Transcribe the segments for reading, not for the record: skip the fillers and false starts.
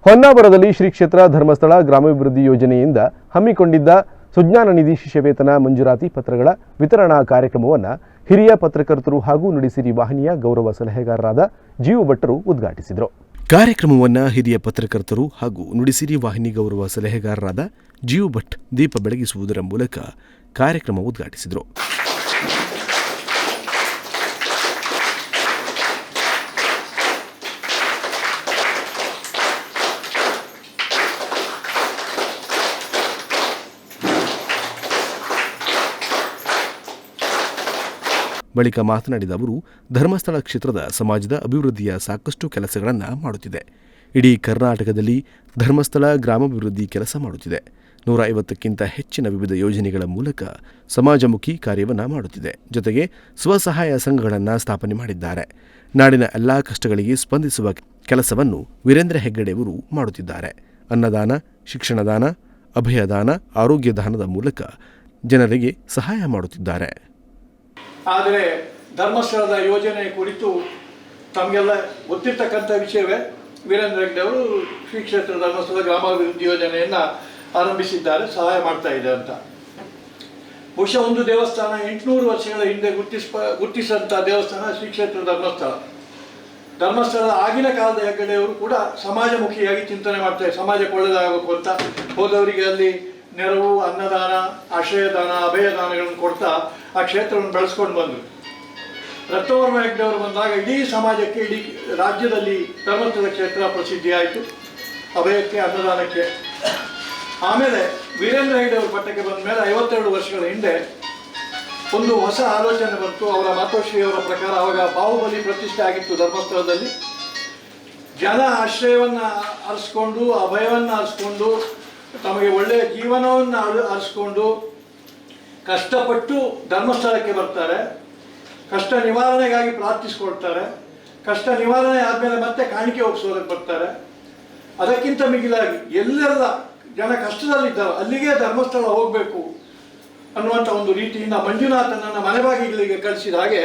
ಹೊನ್ನಾವರದಲ್ಲಿ ಶ್ರೀ ಕ್ಷೇತ್ರ ಧರ್ಮಸ್ಥಳ ಗ್ರಾಮಾಭಿವೃದ್ಧಿ ಯೋಜನೆಯಿಂದ ಹಮ್ಮಿಕೊಂಡಿದ್ದ ಸುಜ್ಞಾನ ನಿಧಿ ಶಿಷ್ಯವೇತನ ಮಂಜೂರಾತಿ ಪತ್ರಗಳ ವಿತರಣಾ ಕಾರ್ಯಕ್ರಮವನ್ನು ಹಿರಿಯ ಪತ್ರಕರ್ತರು ಹಾಗೂ ನುಡಿಸಿರಿ ವಾಹಿನಿಯ ಗೌರವ ಸಲಹೆಗಾರರಾದ ಜೀವ ಭಟ್ಟರು ಉದ್ಘಾಟಿಸಿದರು. ಕಾರ್ಯಕ್ರಮವನ್ನು ಹಿರಿಯ ಪತ್ರಕರ್ತರು ಹಾಗೂ ನುಡಿಸಿರಿ ವಾಹಿನಿ ಗೌರವ ಸಲಹೆಗಾರರಾದ ಜೀವ ಭಟ್ ದೀಪ ಬೆಳಗಿಸುವುದರ ಮೂಲಕ ಕಾರ್ಯಕ್ರಮ ಉದ್ಘಾಟಿಸಿದರು. ಬಳಿಕ ಮಾತನಾಡಿದ ಅವರು, ಧರ್ಮಸ್ಥಳ ಕ್ಷೇತ್ರದ ಸಮಾಜದ ಅಭಿವೃದ್ಧಿಯ ಸಾಕಷ್ಟು ಕೆಲಸಗಳನ್ನು ಮಾಡುತ್ತಿದೆ. ಇಡೀ ಕರ್ನಾಟಕದಲ್ಲಿ ಧರ್ಮಸ್ಥಳ ಗ್ರಾಮಾಭಿವೃದ್ಧಿ ಕೆಲಸ ಮಾಡುತ್ತಿದೆ. 150ಕ್ಕಿಂತ ಹೆಚ್ಚಿನ ವಿವಿಧ ಯೋಜನೆಗಳ ಮೂಲಕ ಸಮಾಜಮುಖಿ ಕಾರ್ಯವನ್ನು ಮಾಡುತ್ತಿದೆ. ಜೊತೆಗೆ ಸ್ವಸಹಾಯ ಸಂಘಗಳನ್ನು ಸ್ಥಾಪನೆ ಮಾಡಿದ್ದಾರೆ. ನಾಡಿನ ಎಲ್ಲಾ ಕಷ್ಟಗಳಿಗೆ ಸ್ಪಂದಿಸುವ ಕೆಲಸವನ್ನು ವೀರೇಂದ್ರ ಹೆಗ್ಗಡೆಯವರು ಮಾಡುತ್ತಿದ್ದಾರೆ. ಅನ್ನದಾನ, ಶಿಕ್ಷಣದಾನ, ಅಭಯದಾನ, ಆರೋಗ್ಯದಾನದ ಮೂಲಕ ಜನರಿಗೆ ಸಹಾಯ ಮಾಡುತ್ತಿದ್ದಾರೆ. ಆದರೆ ಧರ್ಮಸ್ಥಳದ ಯೋಜನೆ ಕುರಿತು ತಮಗೆಲ್ಲ ಗೊತ್ತಿರ್ತಕ್ಕಂಥ ವಿಷಯವೇ. ವೀರೇಂದ್ರ ಹೆಗ್ಗಡೆ ಅವರು ಶ್ರೀ ಕ್ಷೇತ್ರ ಧರ್ಮಸ್ಥಳ ಗ್ರಾಮಾಭಿವೃದ್ಧಿ ಯೋಜನೆಯನ್ನು ಆರಂಭಿಸಿದ್ದಾರೆ, ಸಹಾಯ ಮಾಡ್ತಾ ಇದೆ ಅಂತ. ಬಹುಶಃ ಒಂದು ದೇವಸ್ಥಾನ 800 ವರ್ಷಗಳ ಹಿಂದೆ ಗುರುತಿಸಿದಂಥ ದೇವಸ್ಥಾನ ಶ್ರೀ ಕ್ಷೇತ್ರ ಧರ್ಮಸ್ಥಳ ಆಗಿನ ಕಾಲದ ಹೆಗ್ಗಡೆಯವರು ಕೂಡ ಸಮಾಜಮುಖಿಯಾಗಿ ಚಿಂತನೆ ಮಾಡ್ತಾರೆ. ಸಮಾಜಕ್ಕೆ ಒಳ್ಳೆಯದಾಗಬೇಕು ಅಂತ ಹೋದವರಿಗೆ ಅಲ್ಲಿ ನೆರವು, ಅನ್ನದಾನ, ಆಶ್ರಯದಾನ, ಅಭಯದಾನಗಳನ್ನು ಕೊಡ್ತಾ ಆ ಕ್ಷೇತ್ರವನ್ನು ಬೆಳೆಸ್ಕೊಂಡು ಬಂದರು. ರತ್ನವರ್ಮ ಹೆಗ್ಗಡೆ ಅವರು ಬಂದಾಗ ಇಡೀ ಸಮಾಜಕ್ಕೆ, ಇಡೀ ರಾಜ್ಯದಲ್ಲಿ ಧರ್ಮಸ್ಥಳ ಕ್ಷೇತ್ರ ಪ್ರಸಿದ್ಧಿ ಆಯಿತು, ಅಭಯಕ್ಕೆ, ಅನ್ನದಾನಕ್ಕೆ. ಆಮೇಲೆ ವೀರೇಂದ್ರ ಹೆಗ್ಗಡೆ ಅವರು ಪಟ್ಟಕ್ಕೆ ಬಂದ ಮೇಲೆ 52 ವರ್ಷಗಳ ಹಿಂದೆ ಒಂದು ಹೊಸ ಆಲೋಚನೆ ಬಂತು. ಅವರ ಮಾತೋಶ್ರೀಯವರ ಪ್ರಕಾರ ಆವಾಗ ಬಾಹುಬಲಿ ಪ್ರತಿಷ್ಠೆ ಆಗಿತ್ತು ಧರ್ಮಸ್ಥಳದಲ್ಲಿ. ಜನ ಆಶ್ರಯವನ್ನು ಅರಸ್ಕೊಂಡು, ಅಭಯವನ್ನು ಅರಸ್ಕೊಂಡು, ತಮಗೆ ಒಳ್ಳೆಯ ಜೀವನವನ್ನು ಅರಸ್ಕೊಂಡು ಕಷ್ಟಪಟ್ಟು ಧರ್ಮಸ್ಥಳಕ್ಕೆ ಬರ್ತಾರೆ. ಕಷ್ಟ ನಿವಾರಣೆಗಾಗಿ ಪ್ರಾರ್ಥಿಸ್ಕೊಳ್ತಾರೆ. ಕಷ್ಟ ನಿವಾರಣೆ ಆದಮೇಲೆ ಮತ್ತೆ ಕಾಣಿಕೆ ಒಪ್ಪಿಸೋದಕ್ಕೆ ಬರ್ತಾರೆ. ಅದಕ್ಕಿಂತ ಮಿಗಿಲಾಗಿ ಎಲ್ಲೆಲ್ಲ ಜನ ಕಷ್ಟದಲ್ಲಿದ್ದಾರೆ ಅಲ್ಲಿಗೆ ಧರ್ಮಸ್ಥಳ ಹೋಗಬೇಕು ಅನ್ನುವಂಥ ಒಂದು ರೀತಿಯಿಂದ ಮಂಜುನಾಥನನ್ನು ಮನೆ ಬಾಗಿಲಿಗೆ ಕಳಿಸಿದ ಹಾಗೆ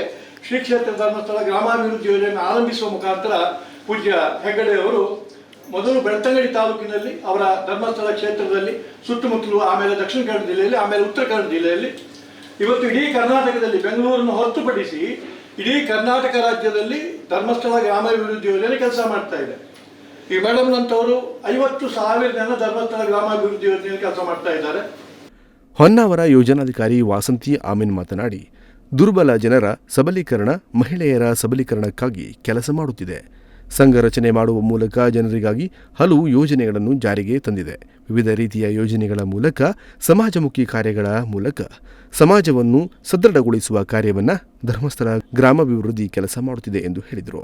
ಶ್ರೀ ಕ್ಷೇತ್ರ ಧರ್ಮಸ್ಥಳ ಗ್ರಾಮಾಭಿವೃದ್ಧಿ ಯೋಜನೆ ಆರಂಭಿಸುವ ಮುಖಾಂತರ ಪೂಜ್ಯ ಹೆಗ್ಗಡೆಯವರು ಮೊದಲು ಬೆಳ್ತಂಗಡಿ ತಾಲೂಕಿನಲ್ಲಿ, ಅವರ ಧರ್ಮಸ್ಥಳ ಕ್ಷೇತ್ರದಲ್ಲಿ, ಸುತ್ತಮುತ್ತಲು, ಆಮೇಲೆ ದಕ್ಷಿಣ ಕನ್ನಡ ಜಿಲ್ಲೆಯಲ್ಲಿ, ಆಮೇಲೆ ಉತ್ತರ ಕನ್ನಡ ಜಿಲ್ಲೆಯಲ್ಲಿ, ಇವತ್ತು ಇಡೀ ಕರ್ನಾಟಕದಲ್ಲಿ ಬೆಂಗಳೂರನ್ನು ಹೊರತುಪಡಿಸಿ ಇಡೀ ಕರ್ನಾಟಕ ರಾಜ್ಯದಲ್ಲಿ ಧರ್ಮಸ್ಥಳ ಗ್ರಾಮಾಭಿವೃದ್ಧಿ ಯೋಜನೆ ಕೆಲಸ ಮಾಡ್ತಾ ಇದೆ. ಈ ಮೇಡಮ್ನಂತವರು 50,000 ಜನ ಧರ್ಮಸ್ಥಳ ಗ್ರಾಮಾಭಿವೃದ್ಧಿ ಯೋಜನೆಯಲ್ಲಿ ಕೆಲಸ ಮಾಡ್ತಾ ಇದ್ದಾರೆ. ಹೊನ್ನಾವರ ಯೋಜನಾಧಿಕಾರಿ ವಾಸಂತಿ ಆಮೀನ್ ಮಾತನಾಡಿ, ದುರ್ಬಲ ಜನರ ಸಬಲೀಕರಣ, ಮಹಿಳೆಯರ ಸಬಲೀಕರಣಕ್ಕಾಗಿ ಕೆಲಸ ಮಾಡುತ್ತಿದೆ. ಸಂಘ ರಚನೆ ಮಾಡುವ ಮೂಲಕ ಜನರಿಗಾಗಿ ಹಲವು ಯೋಜನೆಗಳನ್ನು ಜಾರಿಗೆ ತಂದಿದೆ. ವಿವಿಧ ರೀತಿಯ ಯೋಜನೆಗಳ ಮೂಲಕ ಸಮಾಜಮುಖಿ ಕಾರ್ಯಗಳ ಮೂಲಕ ಸಮಾಜವನ್ನು ಸದೃಢಗೊಳಿಸುವ ಕಾರ್ಯವನ್ನು ಧರ್ಮಸ್ಥಳ ಗ್ರಾಮಾಭಿವೃದ್ಧಿ ಕೆಲಸ ಮಾಡುತ್ತಿದೆ ಎಂದು ಹೇಳಿದರು.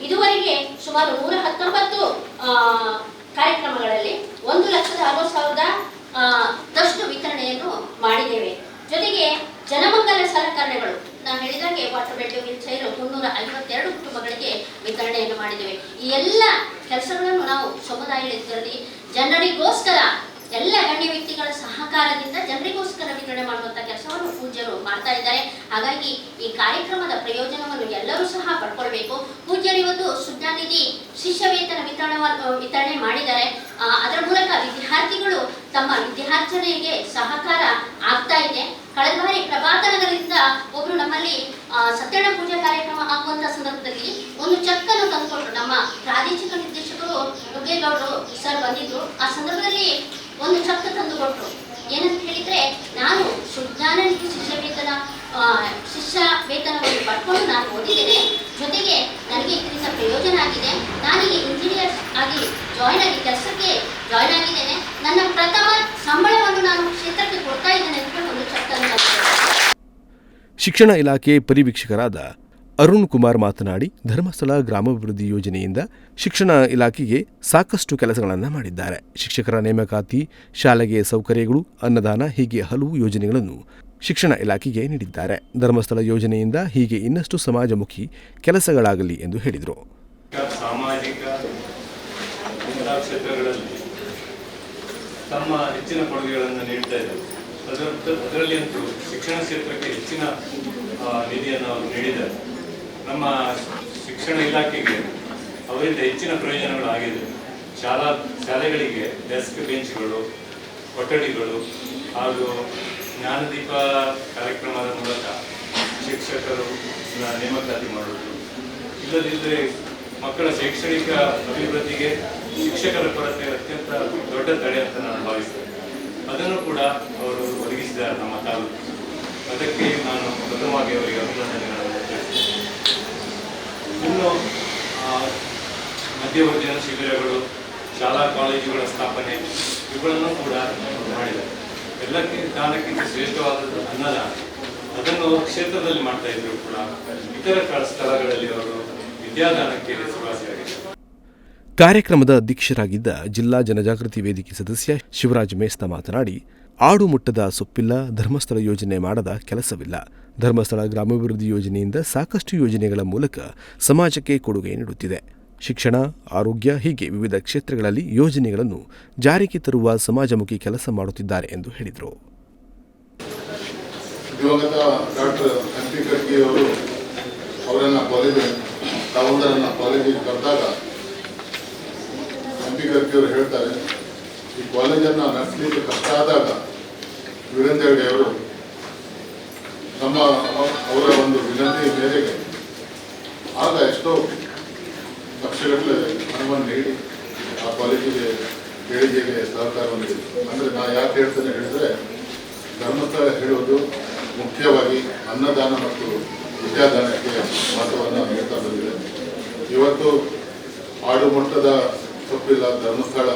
ಇದುವರೆಗೆ ಸುಮಾರು 119 ಕಾರ್ಯಕ್ರಮಗಳಲ್ಲಿ 1,60,000 ವಿತರಣೆಯನ್ನು ಮಾಡಿದ್ದೇವೆ. ಜೊತೆಗೆ ಜನಮಂಗಲ ಸಲಕರಣೆಗಳು ನಾವು ಹೇಳಿದಾಗೆ ವಾಟರ್ ಬೆಡ್, ವೀಲ್ ಚೈರ್ 352 ಕುಟುಂಬಗಳಿಗೆ ವಿತರಣೆಯನ್ನು ಮಾಡಿದ್ದೇವೆ. ಈ ಎಲ್ಲ ಕೆಲಸಗಳನ್ನು ನಾವು ಸಮುದಾಯದಲ್ಲಿ ಜನರಿಗೋಸ್ಕರ, ಎಲ್ಲ ಗಣ್ಯ ವ್ಯಕ್ತಿಗಳ ಸಹಕಾರದಿಂದ ಜನರಿಗೋಸ್ಕರ ವಿತರಣೆ ಮಾಡುವಂಥ ಕೆಲಸವನ್ನು ಪೂಜ್ಯರು ಮಾಡ್ತಾ ಇದ್ದಾರೆ. ಹಾಗಾಗಿ ಈ ಕಾರ್ಯಕ್ರಮದ ಪ್ರಯೋಜನವನ್ನು ಎಲ್ಲರೂ ಸಹ ಪಡ್ಕೊಳ್ಬೇಕು. ಪೂಜ್ಯರು ಇವತ್ತು ಸುಜ್ಞಾನ ನಿಧಿ ಶಿಷ್ಯ ವೇತನ ವಿತರಣೆ ಮಾಡಿದ್ದಾರೆ. ಅದರ ಮೂಲಕ ವಿದ್ಯಾರ್ಥಿಗಳು ತಮ್ಮ ವಿದ್ಯಾರ್ಜನೆಗೆ ಸಹಕಾರ ಆಗ್ತಾ ಇದೆ. ಕಳೆದ ಬಾರಿ ಪ್ರಭಾತ ನಗರದಿಂದ ಒಬ್ರು ನಮ್ಮಲ್ಲಿ ಸತ್ಯನಾರಾಯಣ ಪೂಜಾ ಕಾರ್ಯಕ್ರಮ ಆಗುವಂತ ಸಂದರ್ಭದಲ್ಲಿ ಒಂದು ಚೆಕ್ ಅನ್ನು ತಂದುಕೊಟ್ರು. ನಮ್ಮ ಪ್ರಾದೇಶಿಕ ನಿರ್ದೇಶಕರು ನುಗ್ಗೇಗೌಡರು ಸರ್ ಬಂದಿದ್ರು. ಆ ಸಂದರ್ಭದಲ್ಲಿ ಒಂದು ಚೆಕ್ ತಂದುಕೊಟ್ರು. ಏನಂತ ಹೇಳಿದ್ರೆ, ನಾನು ಸುಜ್ಞಾನ ನಿಧಿ ಶಿಷ್ಯ ವೇತನವನ್ನು ಪಡ್ಕೊಂಡು ನಾನು ಓದಿದ್ದೇನೆ, ಜೊತೆಗೆ ನನಗೆ ಇದರಿಂದ ಪ್ರಯೋಜನ ಆಗಿದೆ. ನಾನೀಗ ಇಂಜಿನಿಯರ್ ಆಗಿ ಕೆಲಸಕ್ಕೆ ಜಾಯ್ನ್ ಆಗಿದ್ದೇನೆ. ನನ್ನ ಪ್ರಥಮ ಸಂಬಳವನ್ನು ನಾನು ಕ್ಷೇತ್ರಕ್ಕೆ ಕೊಡ್ತಾ ಇದ್ದೇನೆ ಅಂತ ಒಂದು ಚೆಕ್ ಅನ್ನು. ಶಿಕ್ಷಣ ಇಲಾಖೆ ಪರಿವೀಕ್ಷಕರಾದ ಅರುಣ್ ಕುಮಾರ್ ಮಾತನಾಡಿ, ಧರ್ಮಸ್ಥಳ ಗ್ರಾಮಾಭಿವೃದ್ಧಿ ಯೋಜನೆಯಿಂದ ಶಿಕ್ಷಣ ಇಲಾಖೆಗೆ ಸಾಕಷ್ಟು ಕೆಲಸಗಳನ್ನು ಮಾಡಿದ್ದಾರೆ. ಶಿಕ್ಷಕರ ನೇಮಕಾತಿ, ಶಾಲೆಗೆ ಸೌಕರ್ಯಗಳು, ಅನ್ನದಾನ ಹೀಗೆ ಹಲವು ಯೋಜನೆಗಳನ್ನು ಶಿಕ್ಷಣ ಇಲಾಖೆಗೆ ನೀಡಿದ್ದಾರೆ. ಧರ್ಮಸ್ಥಳ ಯೋಜನೆಯಿಂದ ಹೀಗೆ ಇನ್ನಷ್ಟು ಸಮಾಜಮುಖಿ ಕೆಲಸಗಳಾಗಲಿ ಎಂದು ಹೇಳಿದರು. ಸಾಮಾಜಿಕ ಕ್ಷೇತ್ರಗಳಲ್ಲಿ ತಮ್ಮ ಹೆಚ್ಚಿನ ಕೊಡುಗೆಗಳನ್ನು ನೀಡ್ತಾ ಇದ್ದಾರೆ. ಅದರಲ್ಲಿ ಅಂತೂ ಶಿಕ್ಷಣ ಕ್ಷೇತ್ರಕ್ಕೆ ಹೆಚ್ಚಿನ ನಿಧಿಯನ್ನು ಅವರು ನೀಡಿದ್ದಾರೆ. ನಮ್ಮ ಶಿಕ್ಷಣ ಇಲಾಖೆಗೆ ಅವರಿಂದ ಹೆಚ್ಚಿನ ಪ್ರಯೋಜನಗಳು ಆಗಿದೆ. ಶಾಲೆಗಳಿಗೆ ಡೆಸ್ಕ್ ಬೆಂಚ್ಗಳು, ಕೊಠಡಿಗಳು ಹಾಗೂ ಜ್ಞಾನದೀಪ ಕಾರ್ಯಕ್ರಮದ ಮೂಲಕ ಶಿಕ್ಷಕರು ನೇಮಕಾತಿ ಮಾಡುವುದು. ಇಲ್ಲದಿದ್ದರೆ ಮಕ್ಕಳ ಶೈಕ್ಷಣಿಕ ಅಭಿವೃದ್ಧಿಗೆ ಶಿಕ್ಷಕರ ಕೊರತೆ ಅತ್ಯಂತ ದೊಡ್ಡ ತಡೆ ಅಂತ ನಾನು ಭಾವಿಸ್ತೇನೆ. ಅದನ್ನು ಕೂಡ ಅವರು ಒದಗಿಸಿದ್ದಾರೆ ನಮ್ಮ ತಾಲೂಕು. ಅದಕ್ಕೆ ನಾನು ಪ್ರಥಮವಾಗಿ ಅವರಿಗೆ ಅಭಿನಂದನೆಗಳನ್ನು ತಿಳಿಸ್ತೇನೆ. ಇನ್ನು ಮಧ್ಯವರ್ತಿನ ಶಿಬಿರಗಳು, ಶಾಲಾ ಕಾಲೇಜುಗಳ ಸ್ಥಾಪನೆ ಇವುಗಳನ್ನು ಕೂಡ ಮಾಡಿದ್ದಾರೆ. ದಾನಕ್ಕಿಂತ ಶ್ರೇಷ್ಠವಾದದ್ದು ಅನ್ನದಾನ. ಅದನ್ನು ಕ್ಷೇತ್ರದಲ್ಲಿ ಮಾಡ್ತಾ ಇದ್ರು ಕೂಡ ಇತರ ಸ್ಥಳಗಳಲ್ಲಿ ಅವರು ವಿದ್ಯಾದಾನಕ್ಕೆ ಹೆಸರುವಾಸಿಯಾಗಿದೆ. ಕಾರ್ಯಕ್ರಮದ ಅಧ್ಯಕ್ಷರಾಗಿದ್ದ ಜಿಲ್ಲಾ ಜನಜಾಗೃತಿ ವೇದಿಕೆ ಸದಸ್ಯ ಶಿವರಾಜ್ ಮೇಸ್ತ ಮಾತನಾಡಿ, ಆಡು ಮುಟ್ಟದ ಸೊಪ್ಪಿಲ್ಲ, ಧರ್ಮಸ್ಥಳ ಯೋಜನೆ ಮಾಡದ ಕೆಲಸವಿಲ್ಲ. ಧರ್ಮಸ್ಥಳ ಗ್ರಾಮಾಭಿವೃದ್ಧಿ ಯೋಜನೆಯಿಂದ ಸಾಕಷ್ಟು ಯೋಜನೆಗಳ ಮೂಲಕ ಸಮಾಜಕ್ಕೆ ಕೊಡುಗೆ ನೀಡುತ್ತಿದೆ. ಶಿಕ್ಷಣ, ಆರೋಗ್ಯ ಹೀಗೆ ವಿವಿಧ ಕ್ಷೇತ್ರಗಳಲ್ಲಿ ಯೋಜನೆಗಳನ್ನು ಜಾರಿಗೆ ತರುವ ಸಮಾಜಮುಖಿ ಕೆಲಸ ಮಾಡುತ್ತಿದ್ದಾರೆ ಎಂದು ಹೇಳಿದರು. ದಿವಂಗತ ಡಾಕ್ಟರ್ ಎಂ.ಪಿ. ಖರ್ಗೆ ಅವರು ಅವರನ್ನು ಕಾಲೇಜಿಗೆ ಕರೆದಾಗ ಎಂ.ಪಿ. ಖರ್ಗೆ ಅವರು ಹೇಳ್ತಾರೆ, ಈ ಕಾಲೇಜನ್ನು ನಡೆಸಲಿಕ್ಕೆ ಕಷ್ಟ ಆದಾಗ ವೀರೇಂದ್ರ ಹೆಗ್ಗಡೆ ಅವರು ಅವರ ಒಂದು ವಿನಂತಿ ಮೇರೆಗೆ ಆಗ ಎಷ್ಟೋ ಲಕ್ಷಗಟ್ಟಲೆ ಹಣವನ್ನು ನೀಡಿ ಆ ಕಾಲೇಜಿಗೆ ಏಳಿಗೆಗೆ ಸಹಕಾರವನ್ನು ನೀಡಿ. ಅಂದರೆ ನಾ ಯಾಕೆ ಹೇಳ್ತೇನೆ ಹೇಳಿದರೆ, ಧರ್ಮಸ್ಥಳ ಹೇಳುವುದು ಮುಖ್ಯವಾಗಿ ಅನ್ನದಾನ ಮತ್ತು ವಿದ್ಯಾದಾನಕ್ಕೆ ಮಹತ್ವವನ್ನು ನೀಡ್ತಾ ಬಂದಿದೆ. ಇವತ್ತು ಆಡು ಮೊಟ್ಟದ ತಪ್ಪಿಲ್ಲ, ಧರ್ಮಸ್ಥಳ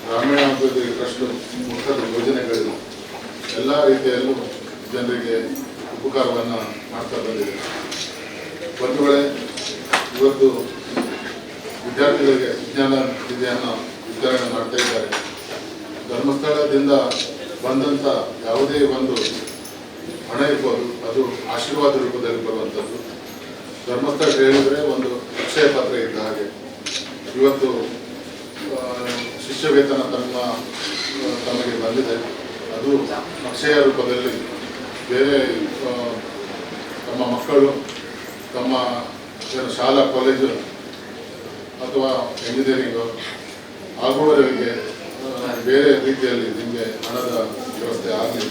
ಗ್ರಾಮೀಣಾಭಿವೃದ್ಧಿ ಟ್ರಸ್ಟ್ ಮುಖದ ಯೋಜನೆಗಳು ಎಲ್ಲ ರೀತಿಯಲ್ಲೂ ಜನರಿಗೆ ಉಪಕಾರವನ್ನು ಮಾಡ್ತಾ ಬಂದಿದೆ. ಬಂಧುಗಳೇ, ಇವತ್ತು ವಿದ್ಯಾರ್ಥಿಗಳಿಗೆ ವಿಜ್ಞಾನ ನಿಧಿಯನ್ನು ವಿತರಣೆ ಮಾಡ್ತಾ ಇದ್ದಾರೆ. ಧರ್ಮಸ್ಥಳದಿಂದ ಬಂದಂಥ ಯಾವುದೇ ಒಂದು ಹಣ ಇರ್ಬೋದು, ಅದು ಆಶೀರ್ವಾದ ರೂಪದಲ್ಲಿ ಬರುವಂಥದ್ದು. ಧರ್ಮಸ್ಥಳ ಹೇಳಿದರೆ ಒಂದು ಅಕ್ಷಯ ಪಾತ್ರ ಇದ್ದ ಹಾಗೆ. ಇವತ್ತು ಶಿಷ್ಯ ವೇತನ ತಮಗೆ ಬಂದಿದೆ, ಅದು ಅಕ್ಷಯ ರೂಪದಲ್ಲಿ ಬೇರೆ ತಮ್ಮ ಮಕ್ಕಳು ತಮ್ಮ ಶಾಲಾ ಕಾಲೇಜು ಅಥವಾ ಇಂಜಿನಿಯರಿಂಗು ಆಗುವವರಿಗೆ ಬೇರೆ ರೀತಿಯಲ್ಲಿ ನಿಮಗೆ ಹಣದ ವ್ಯವಸ್ಥೆ ಆಗಲಿ.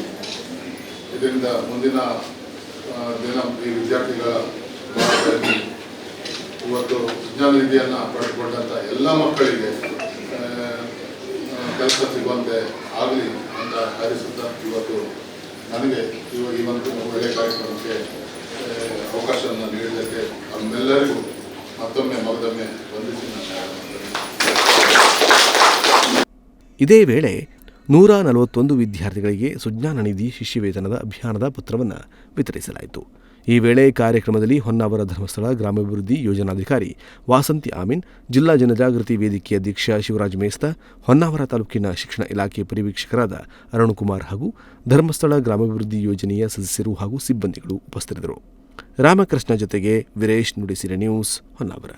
ಇದರಿಂದ ಮುಂದಿನ ದಿನ ಈ ವಿದ್ಯಾರ್ಥಿಗಳ ಇವತ್ತು ವಿಜ್ಞಾನ ನಿಧಿಯನ್ನು ಪಡೆದುಕೊಂಡಂಥ ಎಲ್ಲ ಮಕ್ಕಳಿಗೆ ಕೆಲಸ ಸಿಗುವಂತೆ ಆಗಲಿ ಅಂತ ಹಾರೈಸುತ್ತಾ, ಇವತ್ತು ನನಗೆ ಈ ಒಂದು ಒಳ್ಳೆಯ ಕಾರ್ಯಕ್ರಮಕ್ಕೆ ಅವಕಾಶವನ್ನು ನೀಡಿದ್ದಕ್ಕೆ ನಮ್ಮೆಲ್ಲರಿಗೂ ಮತ್ತೊಮ್ಮೆ ಮಗದೊಮ್ಮೆ ವಂದಿಸಿ ಇದೇ ವೇಳೆ 141 ವಿದ್ಯಾರ್ಥಿಗಳಿಗೆ ಸುಜ್ಞಾನ ನಿಧಿ ಶಿಷ್ಯವೇತನದ ಅಭಿಯಾನದ ಪತ್ರವನ್ನು ವಿತರಿಸಲಾಯಿತು. ಈ ವೇಳೆ ಕಾರ್ಯಕ್ರಮದಲ್ಲಿ ಹೊನ್ನಾವರ ಧರ್ಮಸ್ಥಳ ಗ್ರಾಮಾಭಿವೃದ್ಧಿ ಯೋಜನಾಧಿಕಾರಿ ವಾಸಂತಿ ಆಮೀನ್, ಜಿಲ್ಲಾ ಜನಜಾಗೃತಿ ವೇದಿಕೆ ಅಧ್ಯಕ್ಷ ಶಿವರಾಜ್ ಮೇಸ್ತ, ಹೊನ್ನಾವರ ತಾಲೂಕಿನ ಶಿಕ್ಷಣ ಇಲಾಖೆ ಪರಿವೀಕ್ಷಕರಾದ ಅರುಣಕುಮಾರ್ ಹಾಗೂ ಧರ್ಮಸ್ಥಳ ಗ್ರಾಮಾಭಿವೃದ್ಧಿ ಯೋಜನೆಯ ಸದಸ್ಯರು ಹಾಗೂ ಸಿಬ್ಬಂದಿಗಳು ಉಪಸ್ಥಿತರಿದ್ದರು. ರಾಮಕೃಷ್ಣ ಜೊತೆಗೆ ವೀರೇಶ್, ನುಡಿಸಿರಿ ನ್ಯೂಸ್, ಹೊನ್ನಾವರ.